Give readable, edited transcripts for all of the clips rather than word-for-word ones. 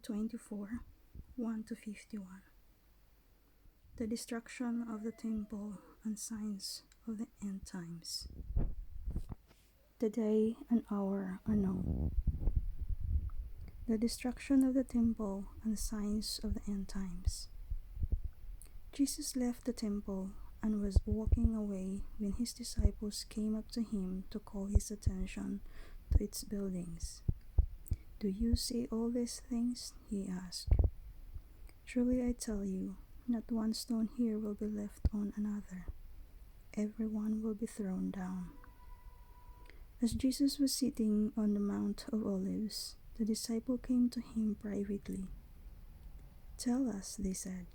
24, 1 to 51. The destruction of the temple and signs of the end times. The day and hour are known. The destruction of the temple and signs of the end times. Jesus left the temple and was walking away when his disciples came up to him to call his attention to its buildings. "Do you see all these things?" he asked. "Truly I tell you, not one stone here will be left on another. Every one will be thrown down." As Jesus was sitting on the Mount of Olives, the disciple came to him privately. "Tell us," they said,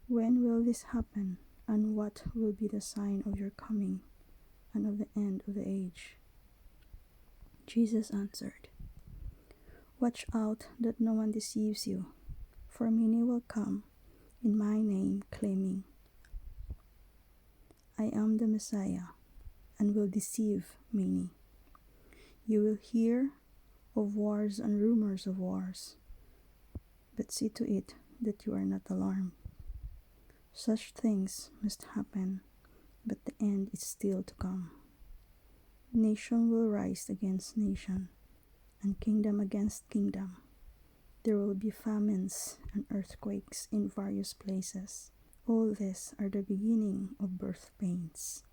"when will this happen, and what will be the sign of your coming and of the end of the age?" Jesus answered, "Watch out that no one deceives you, for many will come in my name, claiming, 'I am the Messiah,' and will deceive many. You will hear of wars and rumors of wars, but see to it that you are not alarmed. Such things must happen, but the end is still to come. Nation will rise against nation, and kingdom against kingdom. There will be famines and earthquakes in various places. All these are the beginning of birth pains.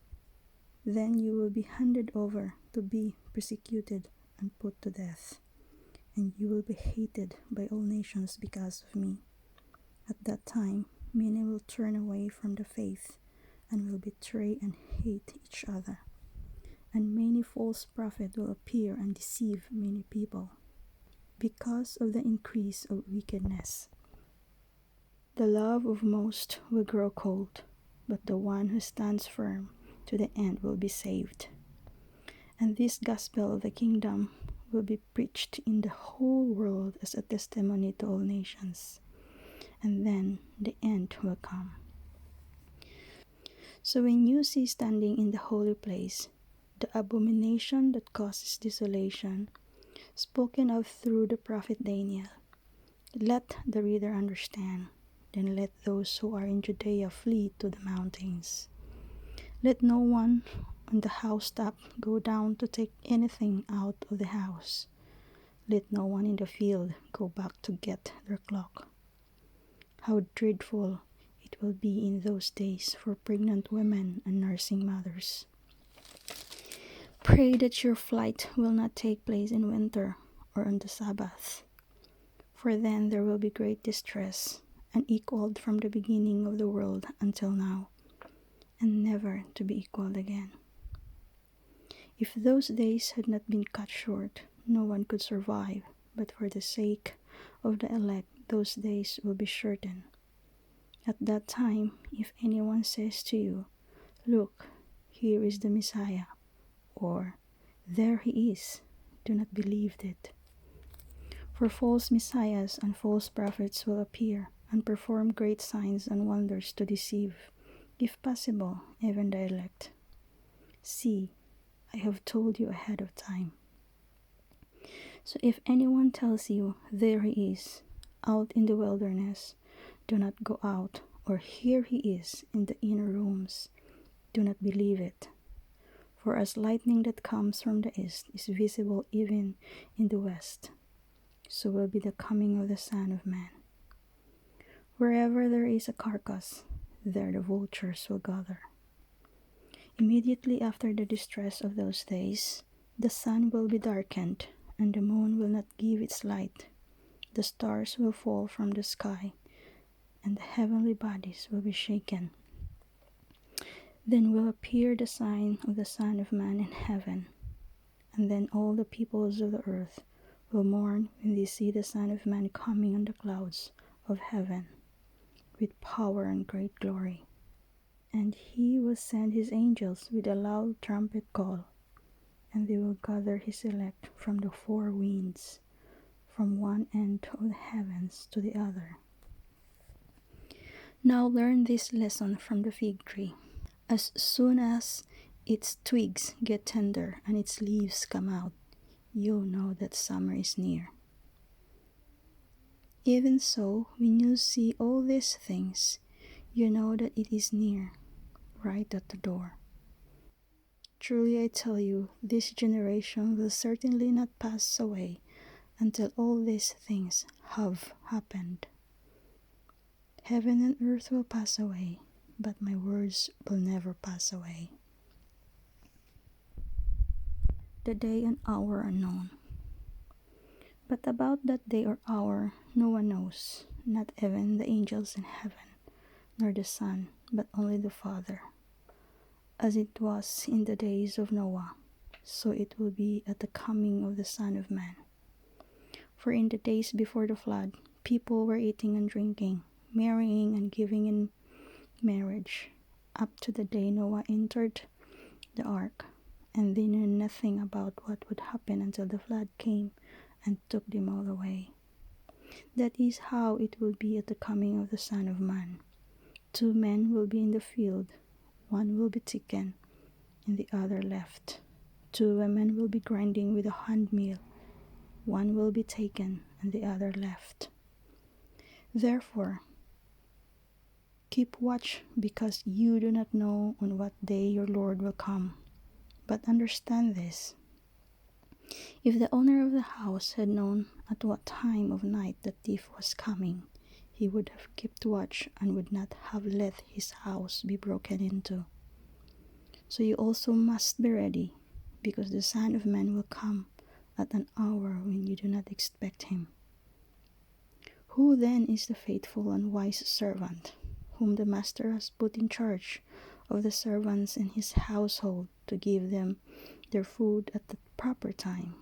Then you will be handed over to be persecuted and put to death, and you will be hated by all nations because of me. At that time, many will turn away from the faith and will betray and hate each other. And many false prophets will appear and deceive many people, because of the increase of wickedness. The love of most will grow cold, but the one who stands firm to the end will be saved. And this gospel of the kingdom will be preached in the whole world as a testimony to all nations, and then the end will come. So when you see standing in the holy place the abomination that causes desolation, spoken of through the prophet Daniel, let the reader understand. Then let those who are in Judea flee to the mountains. Let no one on the housetop go down to take anything out of the house. Let no one in the field go back to get their cloak. How dreadful it will be in those days for pregnant women and nursing mothers. Pray that your flight will not take place in winter or on the Sabbath, for then there will be great distress, unequaled from the beginning of the world until now, and never to be equaled again. If those days had not been cut short, no one could survive, but for the sake of the elect, those days will be shortened. At that time, if anyone says to you, 'Look, here is the Messiah,' or 'There he is,' do not believe it. For false messiahs and false prophets will appear and perform great signs and wonders to deceive, if possible, even the elect. See, I have told you ahead of time. So if anyone tells you, 'There he is, out in the wilderness,' do not go out, or 'Here he is in the inner rooms,' do not believe it. For as lightning that comes from the east is visible even in the west, so will be the coming of the Son of Man. Wherever there is a carcass, there the vultures will gather. Immediately after the distress of those days, the sun will be darkened, and the moon will not give its light. The stars will fall from the sky, and the heavenly bodies will be shaken. Then will appear the sign of the Son of Man in heaven, and then all the peoples of the earth will mourn when they see the Son of Man coming on the clouds of heaven with power and great glory. And he will send his angels with a loud trumpet call, and they will gather his elect from the four winds, from one end of the heavens to the other. Now learn this lesson from the fig tree. As soon as its twigs get tender and its leaves come out, you'll know that summer is near. Even so, when you see all these things, you know that it is near, right at the door. Truly I tell you, this generation will certainly not pass away until all these things have happened. Heaven and earth will pass away, but my words will never pass away. The day and hour are known. But about that day or hour no one knows, not even the angels in heaven, nor the Son, but only the Father. As it was in the days of Noah, so it will be at the coming of the Son of Man. For in the days before the flood, people were eating and drinking, marrying and giving in marriage, up to the day Noah entered the ark, and they knew nothing about what would happen until the flood came and took them all away. That is how it will be at the coming of the Son of Man. 2 men will be in the field, one will be taken, and the other left. 2 women will be grinding with a handmill, one will be taken, and the other left. Therefore, keep watch, because you do not know on what day your Lord will come. But understand this: if the owner of the house had known at what time of night the thief was coming, he would have kept watch and would not have let his house be broken into. So you also must be ready, because the Son of Man will come at an hour when you do not expect him. Who then is the faithful and wise servant, whom the master has put in charge of the servants in his household to give them their food at the proper time?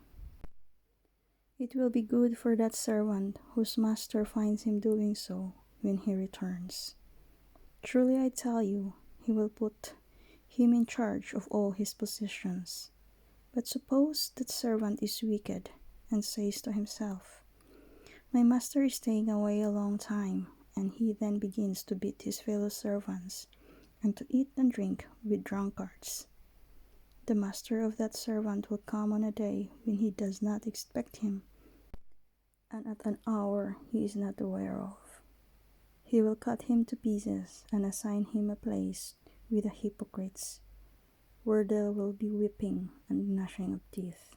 It will be good for that servant whose master finds him doing so when he returns. Truly I tell you, he will put him in charge of all his possessions. But suppose that servant is wicked and says to himself, "My master is staying away a long time," and he then begins to beat his fellow servants and to eat and drink with drunkards. The master of that servant will come on a day when he does not expect him, and at an hour he is not aware of. He will cut him to pieces and assign him a place with the hypocrites, where there will be weeping and gnashing of teeth.